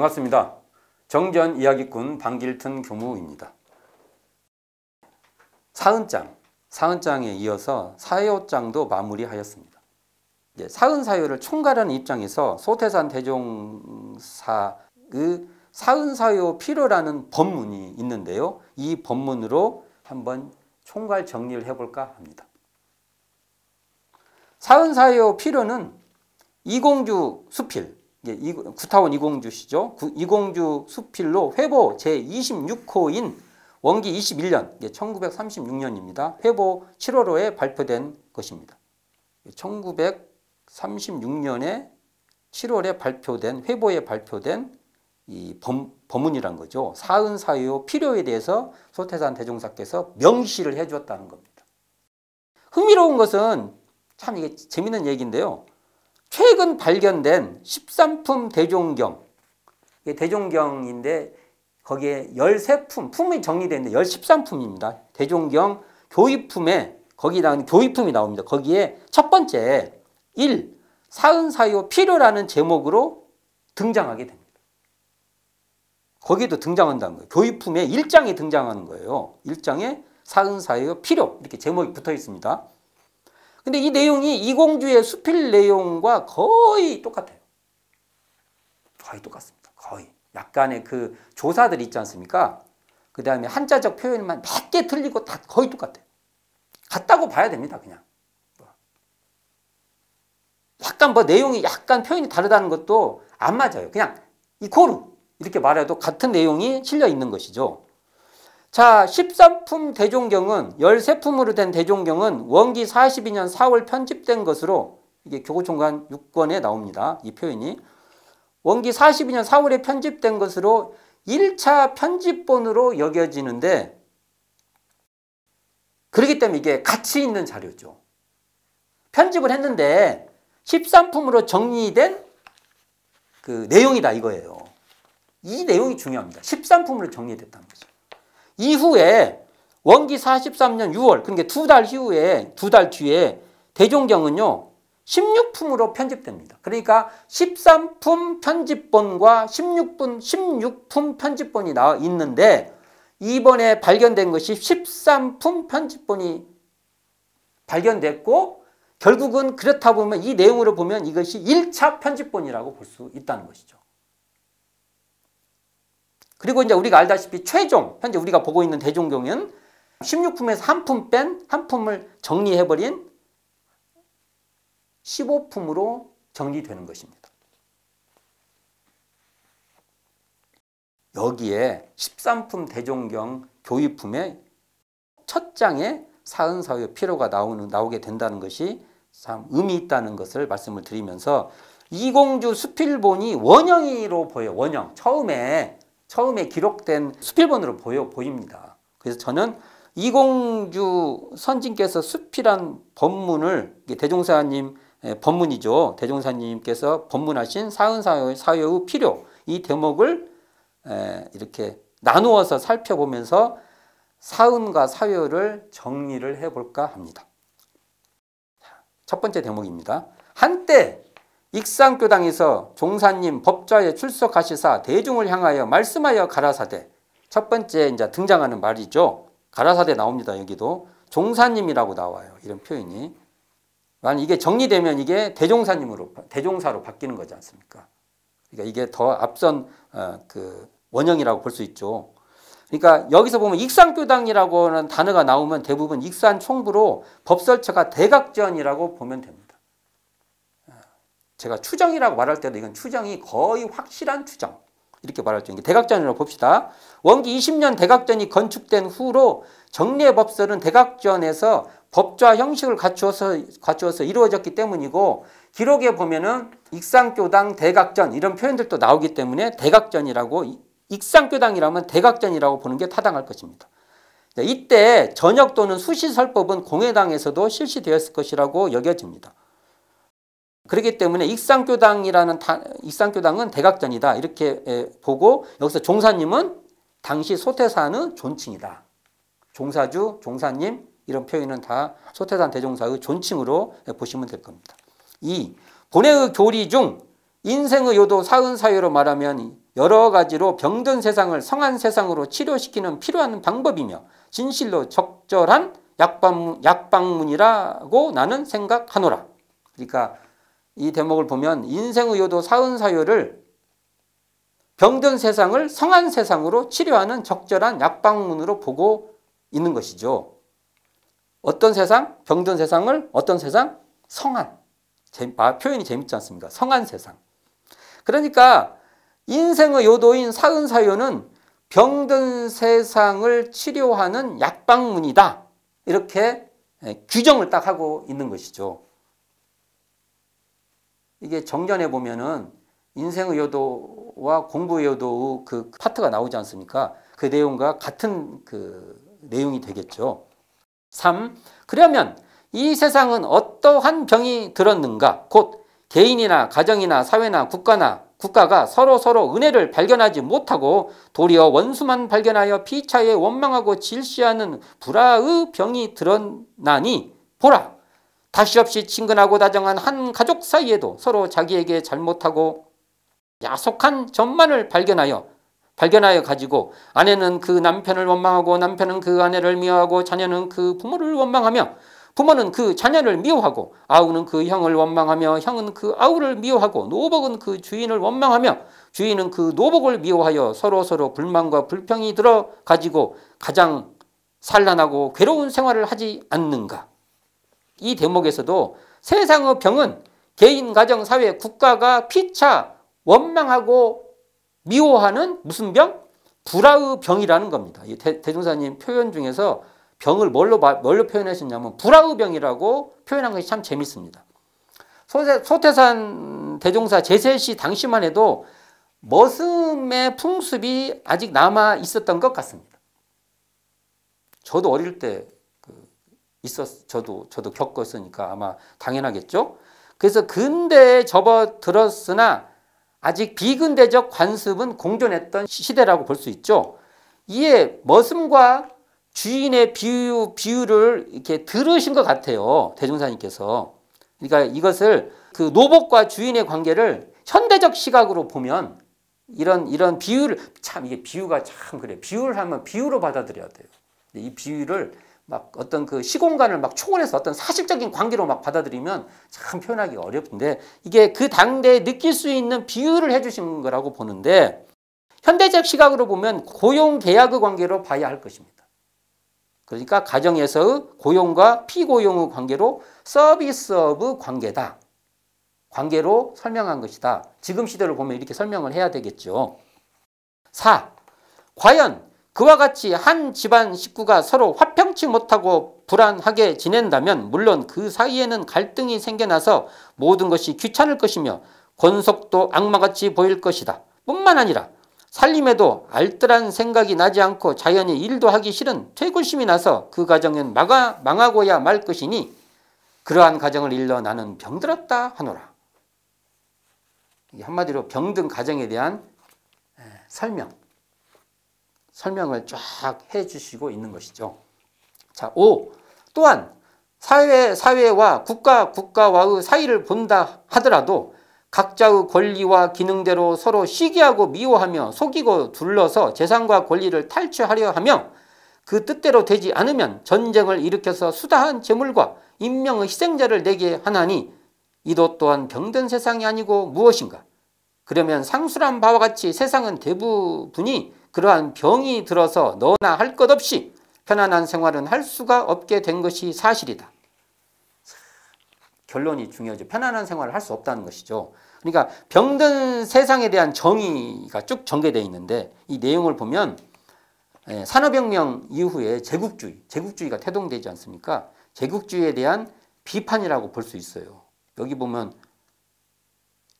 반갑습니다. 정전 이야기꾼 방길튼 교무입니다. 사흔장에 이어서 사효장도 마무리하였습니다. 사흔사효를 총괄하는 입장에서 소태산 대종사의 사흔사효 필요라는 법문이 있는데요. 이 법문으로 한번 총괄 정리를 해볼까 합니다. 사흔사효 필요는 이공주 수필, 구타원 이공주시죠. 이공주 수필로 회보 제26호인 원기 21년, 1936년입니다. 회보 7월호에 발표된 것입니다. 1936년에 7월에 발표된, 회보에 발표된 이 법문이란 거죠. 사흔사효 필요에 대해서 소태산 대종사께서 명시를 해주었다는 겁니다. 흥미로운 것은 참 이게 재밌는 얘기인데요. 최근 발견된 13품 대종경, 대종경인데 거기에 13품, 품이 정리되어 있는데 13품입니다. 대종경 교의품에, 거기다 교의품이 나옵니다. 거기에 첫 번째 1. 사흔사효 필요라는 제목으로 등장하게 됩니다. 거기에도 등장한다는 거예요. 교의품에 1장에 등장하는 거예요. 1장에 사흔사효 필요 이렇게 제목이 붙어 있습니다. 근데 이 내용이 이공주의 수필 내용과 거의 똑같아요. 거의 똑같습니다. 거의. 약간의 그 조사들 있지 않습니까? 그 다음에 한자적 표현만 몇 개 틀리고 다 거의 똑같아요. 같다고 봐야 됩니다, 그냥. 약간 내용이 약간 표현이 다르다는 것도 안 맞아요. 그냥 이코르 이렇게 말해도 같은 내용이 실려 있는 것이죠. 자, 13품 대종경은 13품으로 된 대종경은 원기 42년 4월 편집된 것으로 이게 교구총관 6권에 나옵니다. 이 표현이. 원기 42년 4월에 편집된 것으로 1차 편집본으로 여겨지는데 그렇기 때문에 이게 가치 있는 자료죠. 편집을 했는데 13품으로 정리된 그 내용이다 이거예요. 이 내용이 중요합니다. 13품으로 정리됐다는 거죠. 이후에 원기 43년 6월, 그러니까 두 달 뒤에 대종경은요 16품으로 편집됩니다. 그러니까 13품 편집본과 16품 편집본이 나와 있는데 이번에 발견된 것이 13품 편집본이 발견됐고 결국은 그렇다 보면 이 내용으로 보면 이것이 1차 편집본이라고 볼 수 있다는 것이죠. 그리고 이제 우리가 알다시피 최종, 현재 우리가 보고 있는 대종경은 16품에서 한 품 뺀, 한 품을 정리해버린 15품으로 정리되는 것입니다. 여기에 13품 대종경 교의품의 첫 장에 사흔사효 필요가 나오게 된다는 것이 참 의미 있다는 것을 말씀을 드리면서 이공주 수필본이 원형으로 보여요. 원형. 처음에 기록된 수필본으로 보입니다. 그래서 저는 이공주 선진께서 수필한 법문을 대종사님 법문이죠. 대종사님께서 법문하신 사흔사효의 필요 이 대목을 이렇게 나누어서 살펴보면서 사흔과 사효를 정리를 해볼까 합니다. 첫 번째 대목입니다. 한때 익산교당에서 종사님 법좌에 출석하시사 대중을 향하여 말씀하여 가라사대. 첫 번째 이제 등장하는 말이죠. 가라사대 나옵니다. 여기도 종사님이라고 나와요. 이런 표현이. 만약 이게 정리되면 이게 대종사로 바뀌는 거지 않습니까? 그러니까 이게 더 앞선 그 원형이라고 볼 수 있죠. 그러니까 여기서 보면 익산교당이라고 하는 단어가 나오면 대부분 익산 총부로 법설처가 대각전이라고 보면 됩니다. 제가 추정이라고 말할 때도 이건 추정이 거의 확실한 추정 이렇게 말할 수 있는 게 대각전이라고 봅시다. 원기 20년 대각전이 건축된 후로 정례법설은 대각전에서 법좌 형식을 갖추어서 이루어졌기 때문이고 기록에 보면은 익산교당 대각전 이런 표현들도 나오기 때문에 대각전이라고 익산교당이라면 대각전이라고 보는 게 타당할 것입니다. 이때 전역 또는 수시설법은 공회당에서도 실시되었을 것이라고 여겨집니다. 그렇기 때문에 익산교당은 대각전이다 이렇게 보고 여기서 종사님은 당시 소태산의 존칭이다. 종사주, 종사님 이런 표현은 다 소태산 대종사의 존칭으로 보시면 될 겁니다. 2. 본회의 교리 중 인생의 요도 사은사유로 말하면 여러 가지로 병든 세상을 성한 세상으로 치료시키는 필요한 방법이며 진실로 적절한 약방문이라고 나는 생각하노라. 그러니까 이 대목을 보면 인생의 요도 사은사유를 병든 세상을 성한 세상으로 치료하는 적절한 약방문으로 보고 있는 것이죠. 어떤 세상? 병든 세상을 어떤 세상? 성한. 표현이 재밌지 않습니까? 성한 세상. 그러니까 인생의 요도인 사은사유는 병든 세상을 치료하는 약방문이다. 이렇게 규정을 딱 하고 있는 것이죠. 이게 정전에 보면은 인생의 요도와 공부의 요도의 그 파트가 나오지 않습니까? 그 내용과 같은 그 내용이 되겠죠. 3. 그러면 이 세상은 어떠한 병이 들었는가? 곧 개인이나 가정이나 사회나 국가가 서로 은혜를 발견하지 못하고 도리어 원수만 발견하여 피차에 원망하고 질시하는 불화의 병이 들었나니 보라. 다시 없이 친근하고 다정한 한 가족 사이에도 서로 자기에게 잘못하고 야속한 점만을 발견하여 가지고 아내는 그 남편을 원망하고 남편은 그 아내를 미워하고 자녀는 그 부모를 원망하며 부모는 그 자녀를 미워하고 아우는 그 형을 원망하며 형은 그 아우를 미워하고 노복은 그 주인을 원망하며 주인은 그 노복을 미워하여 서로 불만과 불평이 들어 가지고 가장 산란하고 괴로운 생활을 하지 않는가. 이 대목에서도 세상의 병은 개인, 가정, 사회, 국가가 피차 원망하고 미워하는 무슨 병? 불화의 병이라는 겁니다. 이 대종사님 표현 중에서 병을 뭘로 표현하셨냐면 불화의 병이라고 표현한 것이 참 재밌습니다. 소태산 대종사 제세시 당시만 해도 머슴의 풍습이 아직 남아 있었던 것 같습니다. 저도 어릴 때 저도 겪었으니까 아마 당연하겠죠. 그래서 근대에 접어들었으나 아직 비근대적 관습은 공존했던 시대라고 볼 수 있죠. 이에 머슴과 주인의 비유를 이렇게 들으신 것 같아요. 대종사님께서. 그러니까 이것을 그 노복과 주인의 관계를 현대적 시각으로 보면 이런 비유를 이게 비유가 참 그래. 비유를 하면 비유로 받아들여야 돼요. 이 비유를 막 어떤 그 시공간을 막 초월해서 어떤 사실적인 관계로 막 받아들이면 참 표현하기 어렵은데 이게 그 당대에 느낄 수 있는 비유를 해주신 거라고 보는데 현대적 시각으로 보면 고용 계약의 관계로 봐야 할 것입니다. 그러니까 가정에서의 고용과 피고용의 관계로 서비스업의 관계다. 관계로 설명한 것이다. 지금 시대를 보면 이렇게 설명을 해야 되겠죠. 4. 과연 그와 같이 한 집안 식구가 서로 화평치 못하고 불안하게 지낸다면 물론 그 사이에는 갈등이 생겨나서 모든 것이 귀찮을 것이며 권속도 악마같이 보일 것이다. 뿐만 아니라 살림에도 알뜰한 생각이 나지 않고 자연히 일도 하기 싫은 퇴골심이 나서 그 가정은 망하고야 말 것이니 그러한 가정을 일러 나는 병들었다 하노라. 한마디로 병든 가정에 대한 설명을 쫙 해주시고 있는 것이죠. 자, 5. 또한 사회와 국가와의 사이를 본다 하더라도 각자의 권리와 기능대로 서로 시기하고 미워하며 속이고 둘러서 재산과 권리를 탈취하려 하며 그 뜻대로 되지 않으면 전쟁을 일으켜서 수다한 재물과 인명의 희생자를 내게 하나니 이도 또한 병든 세상이 아니고 무엇인가. 그러면 상술한 바와 같이 세상은 대부분이 그러한 병이 들어서 너나 할 것 없이 편안한 생활은 할 수가 없게 된 것이 사실이다. 결론이 중요하죠. 편안한 생활을 할 수 없다는 것이죠. 그러니까 병든 세상에 대한 정의가 쭉 전개되어 있는데 이 내용을 보면 산업혁명 이후에 제국주의가 태동되지 않습니까? 제국주의에 대한 비판이라고 볼 수 있어요. 여기 보면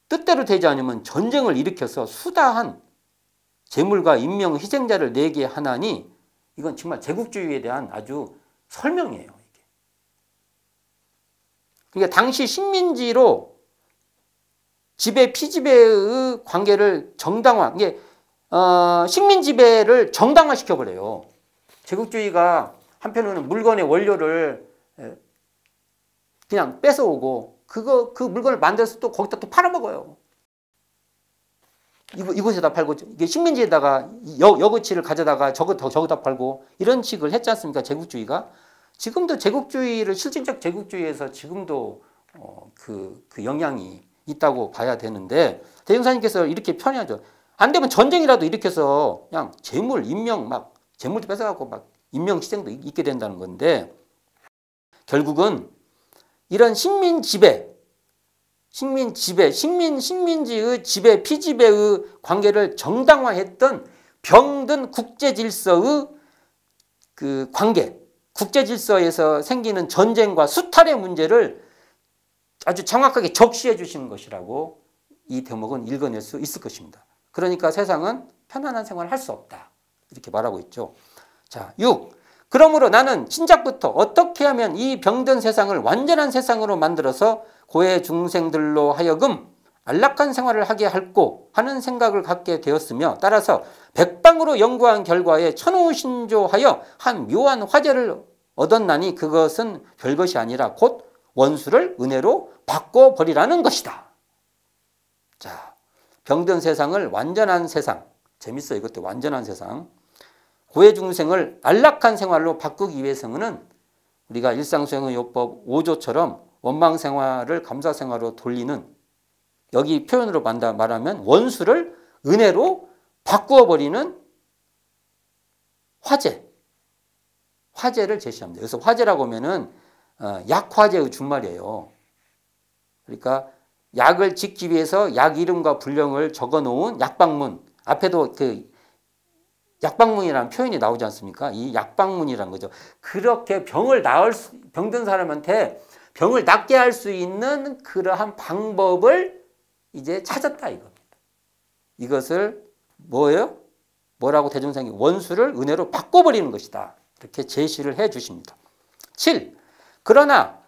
뜻대로 되지 않으면 전쟁을 일으켜서 수다한 재물과 인명 희생자를 내게 하나니 이건 정말 제국주의에 대한 아주 설명이에요. 이게. 그러니까 당시 식민지로 지배 피지배의 관계를 식민 지배를 정당화시켜 버려요. 제국주의가 한편으로는 물건의 원료를 그냥 뺏어오고 그 물건을 만들어서 또 거기다 또 팔아먹어요. 이곳에다 팔고 이게 식민지에다가 여고치를 가져다가 저거다 팔고 이런 식을 했지 않습니까? 제국주의가. 지금도 제국주의를 실질적 제국주의에서 지금도 그 영향이 있다고 봐야 되는데 대종사님께서 이렇게 표현하죠. 안 되면 전쟁이라도 일으켜서 그냥 재물, 인명 막 재물도 뺏어갖고 막 인명 희생도 있게 된다는 건데 결국은 이런 식민지의 지배, 피지배의 관계를 정당화했던 병든 국제질서의 그 관계, 국제질서에서 생기는 전쟁과 수탈의 문제를 아주 정확하게 적시해 주시는 것이라고 이 대목은 읽어낼 수 있을 것입니다. 그러니까 세상은 편안한 생활을 할 수 없다. 이렇게 말하고 있죠. 자, 6. 그러므로 나는 신작부터 어떻게 하면 이 병든 세상을 완전한 세상으로 만들어서 고해 중생들로 하여금 안락한 생활을 하게 할고 하는 생각을 갖게 되었으며 따라서 백방으로 연구한 결과에 천우신조하여 한 묘한 화제를 얻었나니 그것은 별것이 아니라 곧 원수를 은혜로 바꿔버리라는 것이다. 자, 병든 세상을 완전한 세상, 재밌어요. 이것도 완전한 세상. 고해 중생을 안락한 생활로 바꾸기 위해서는 우리가 일상수행의 요법 5조처럼 원망 생활을 감사 생활로 돌리는 여기 표현으로 말하면 원수를 은혜로 바꾸어 버리는 화제를 제시합니다. 그래서 화제라고 하면은 약화제의 준말이에요. 그러니까 약을 짓기 위해서 약 이름과 분량을 적어 놓은 약방문 앞에도 그 약방문이라는 표현이 나오지 않습니까? 이 약방문이라는 거죠. 그렇게 병든 사람한테 병을 낫게 할 수 있는 그러한 방법을 이제 찾았다 이겁니다. 이것을 뭐예요? 뭐라고 대종사님이 원수를 은혜로 바꿔버리는 것이다. 이렇게 제시를 해 주십니다. 7. 그러나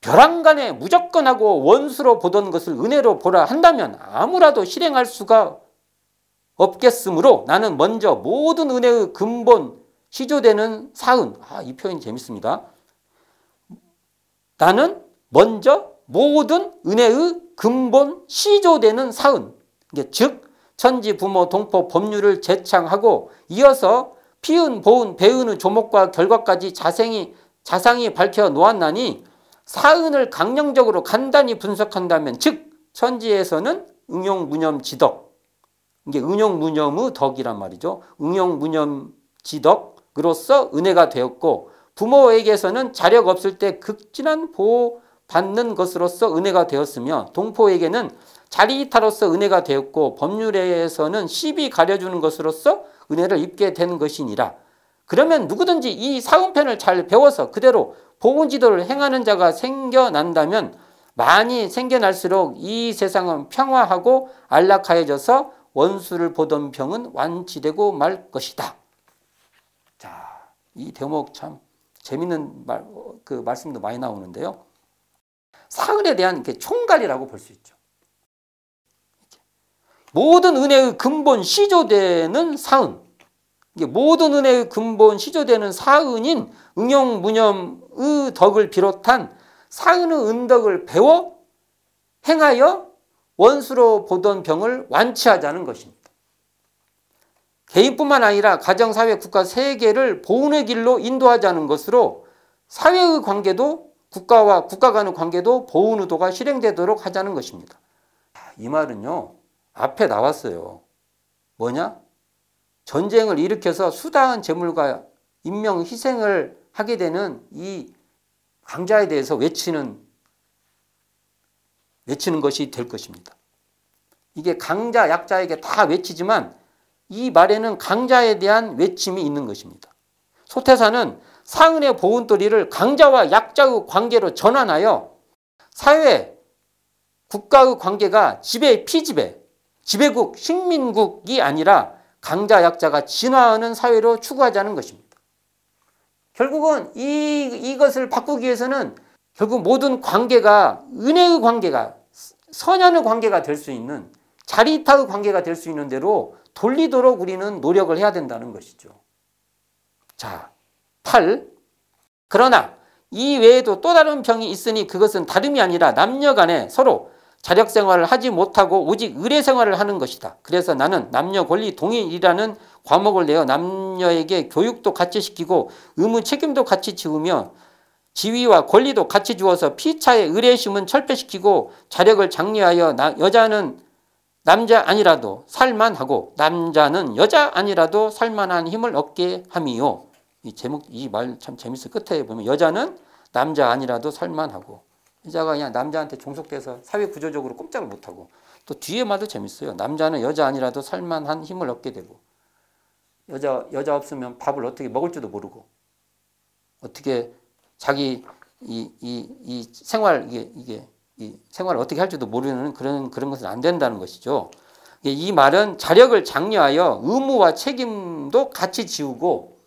벼랑간에 무조건 하고 원수로 보던 것을 은혜로 보라 한다면 아무라도 실행할 수가 없겠으므로 나는 먼저 모든 은혜의 근본 시조되는 사은. 이 표현이 재밌습니다. 나는 먼저 모든 은혜의 근본 시조되는 사은. 즉 천지 부모 동포 법률을 제창하고 이어서 피은 보은 배은의 조목과 결과까지 자상히 밝혀 놓았나니 사은을 강령적으로 간단히 분석한다면 즉 천지에서는 응용무념지덕 이게 응용무념의 덕이란 말이죠. 응용무념지덕으로서 은혜가 되었고 부모에게서는 자력 없을 때 극진한 보호 받는 것으로서 은혜가 되었으며 동포에게는 자리이타로서 은혜가 되었고 법률에서는 시비 가려주는 것으로서 은혜를 입게 된 것이니라. 그러면 누구든지 이 사은편을 잘 배워서 그대로 보훈지도를 행하는 자가 생겨난다면 많이 생겨날수록 이 세상은 평화하고 안락하여져서 원수를 보던 병은 완치되고 말 것이다. 자, 이 대목 참 재밌는 말씀도 많이 나오는데요. 사은에 대한 총괄이라고 볼 수 있죠. 모든 은혜의 근본 시조되는 사은. 모든 은혜의 근본 시조되는 사은인 응용무념의 덕을 비롯한 사은의 은덕을 배워 행하여 원수로 보던 병을 완치하자는 것입니다. 개인뿐만 아니라 가정, 사회, 국가, 세계를 보훈의 길로 인도하자는 것으로 사회의 관계도 국가와 국가 간의 관계도 보훈 의도가 실행되도록 하자는 것입니다. 이 말은요. 앞에 나왔어요. 뭐냐? 전쟁을 일으켜서 수다한 재물과 인명 희생을 하게 되는 이 강자에 대해서 외치는 것이 될 것입니다. 이게 강자, 약자에게 다 외치지만 이 말에는 강자에 대한 외침이 있는 것입니다. 소태사는 사은의 보훈도리를 강자와 약자의 관계로 전환하여 사회, 국가의 관계가 지배, 피지배, 지배국, 식민국이 아니라 강자, 약자가 진화하는 사회로 추구하자는 것입니다. 결국은 이것을 바꾸기 위해서는 결국 모든 관계가 은혜의 관계가 선연의 관계가 될 수 있는 자리타의 관계가 될 수 있는 대로 돌리도록 우리는 노력을 해야 된다는 것이죠. 자, 8. 그러나 이 외에도 또 다른 병이 있으니 그것은 다름이 아니라 남녀 간에 서로 자력 생활을 하지 못하고 오직 의례 생활을 하는 것이다. 그래서 나는 남녀 권리 동일이라는 과목을 내어 남녀에게 교육도 같이 시키고 의무 책임도 같이 지우며 지위와 권리도 같이 주어서 피차의 의례심은 철폐시키고 자력을 장려하여 여자는 남자 아니라도 살만하고 남자는 여자 아니라도 살만한 힘을 얻게 함이요. 이 제목, 이 말 참 재밌어. 끝에 보면 여자는 남자 아니라도 살만하고, 여자가 그냥 남자한테 종속돼서 사회 구조적으로 꼼짝을 못하고, 또 뒤에 말도 재밌어요. 남자는 여자 아니라도 살만한 힘을 얻게 되고, 여자 없으면 밥을 어떻게 먹을 줄도 모르고, 어떻게 자기 이 생활 이 생활을 어떻게 할지도 모르는 그런 것은 안 된다는 것이죠. 이 말은 자력을 장려하여 의무와 책임도 같이 지우고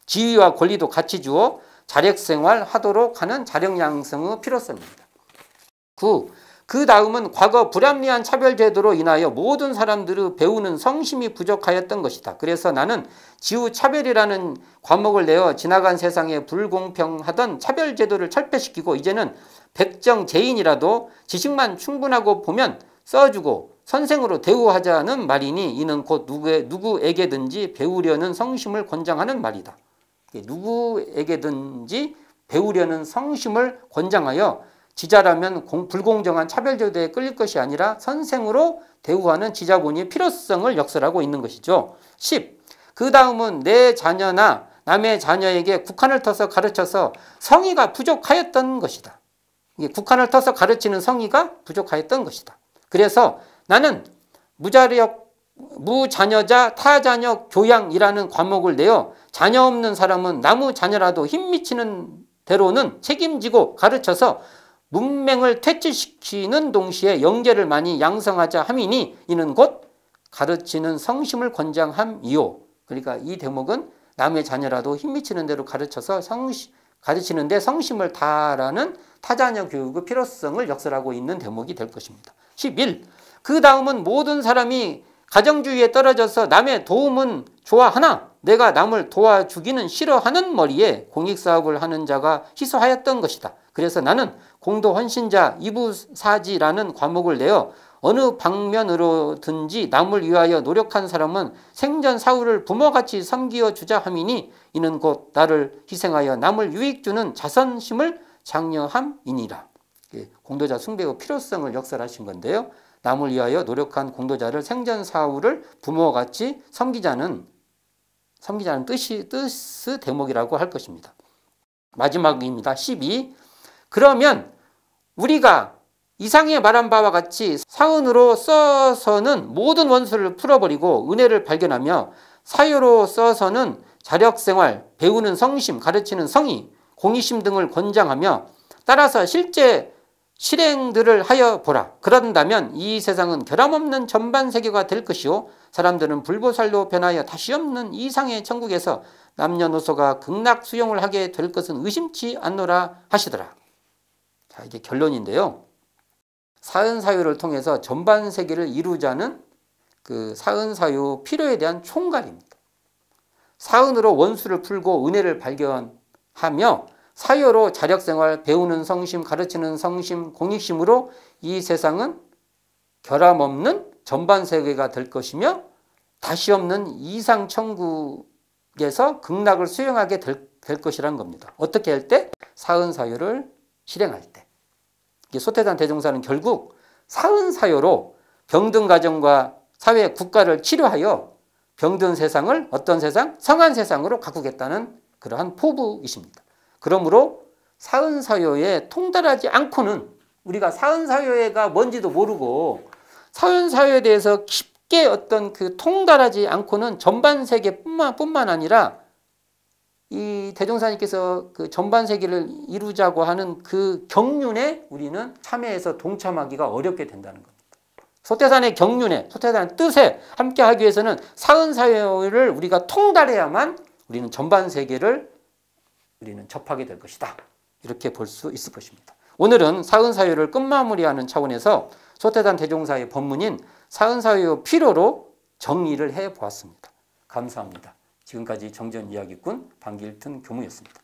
지위와 권리도 같이 주어 자력 생활하도록 하는 자력 양성의 필요성입니다. 9. 그 다음은 과거 불합리한 차별 제도로 인하여 모든 사람들의 배우는 성심이 부족하였던 것이다. 그래서 나는 지우 차별이라는 과목을 내어 지나간 세상에 불공평하던 차별 제도를 철폐시키고 이제는 백정제인이라도 지식만 충분하고 보면 써주고 선생으로 대우하자는 말이니 이는 곧 누구에게든지 배우려는 성심을 권장하는 말이다. 누구에게든지 배우려는 성심을 권장하여 지자라면 불공정한 차별제도에 끌릴 것이 아니라 선생으로 대우하는 지자본의 필요성을 역설하고 있는 것이죠. 10. 그 다음은 내 자녀나 남의 자녀에게 국한을 터서 가르쳐서 성의가 부족하였던 것이다. 국한을 터서 가르치는 성의가 부족하였던 것이다. 그래서 나는 무자녀자 타자녀 교양이라는 과목을 내어 자녀 없는 사람은 나무 자녀라도 힘 미치는 대로는 책임지고 가르쳐서 문맹을 퇴치시키는 동시에 영계를 많이 양성하자 함이니 이는 곧 가르치는 성심을 권장함이요. 그러니까 이 대목은 남의 자녀라도 힘 미치는 대로 가르쳐서 가르치는데 성심을 다하라는 타자녀 교육의 필요성을 역설하고 있는 대목이 될 것입니다. 11. 그 다음은 모든 사람이 가정주의에 떨어져서 남의 도움은 좋아하나 내가 남을 도와주기는 싫어하는 머리에 공익사업을 하는 자가 희소하였던 것이다. 그래서 나는 공도헌신자 이부사지라는 과목을 내어 어느 방면으로든지 남을 위하여 노력한 사람은 생전 사후를 부모같이 섬기어 주자 함이니 이는 곧 나를 희생하여 남을 유익 주는 자선심을 장려함이니라. 공도자 숭배의 필요성을 역설하신 건데요. 남을 위하여 노력한 공도자를 생전 사후를 부모같이 섬기자는 뜻의 대목이라고 할 것입니다. 마지막입니다. 12. 그러면 우리가 이상에 말한 바와 같이 사은으로 써서는 모든 원수를 풀어버리고 은혜를 발견하며 사유로 써서는 자력생활, 배우는 성심, 가르치는 성의, 공의심 등을 권장하며 따라서 실제 실행들을 하여 보라. 그런다면 이 세상은 결함없는 전반 세계가 될 것이요 사람들은 불보살로 변하여 다시 없는 이상의 천국에서 남녀노소가 극락 수용을 하게 될 것은 의심치 않노라 하시더라. 자, 이게 결론인데요. 사은사유를 통해서 전반 세계를 이루자는 그 사은사유 필요에 대한 총괄입니다. 사은으로 원수를 풀고 은혜를 발견하며 사유로 자력생활, 배우는 성심, 가르치는 성심, 공익심으로 이 세상은 결함없는 전반 세계가 될 것이며 다시 없는 이상 천국에서 극락을 수용하게 될 것이라는 겁니다. 어떻게 할 때? 사은사유를 실행할 때. 소태단 대종사는 결국 사은사유로 병든 가정과 사회, 국가를 치료하여 병든 세상을 어떤 세상? 성한 세상으로 가꾸겠다는 그러한 포부이십니다. 그러므로 사은사유에 통달하지 않고는 우리가 사은사유가 뭔지도 모르고 사은사유에 대해서 깊게 어떤 그 통달하지 않고는 전반 세계뿐만 아니라 이 대종사님께서 그 전반 세계를 이루자고 하는 그 경륜에 우리는 참여해서 동참하기가 어렵게 된다는 겁니다. 소태산의 경륜에, 소태산의 뜻에 함께 하기 위해서는 사은사유를 우리가 통달해야만 우리는 전반 세계를 우리는 접하게 될 것이다. 이렇게 볼 수 있을 것입니다. 오늘은 사은사유를 끝마무리하는 차원에서 소태산 대종사의 법문인 사은사유 필요로 정리를 해보았습니다. 감사합니다. 지금까지 정전이야기꾼 방길튼 교무였습니다.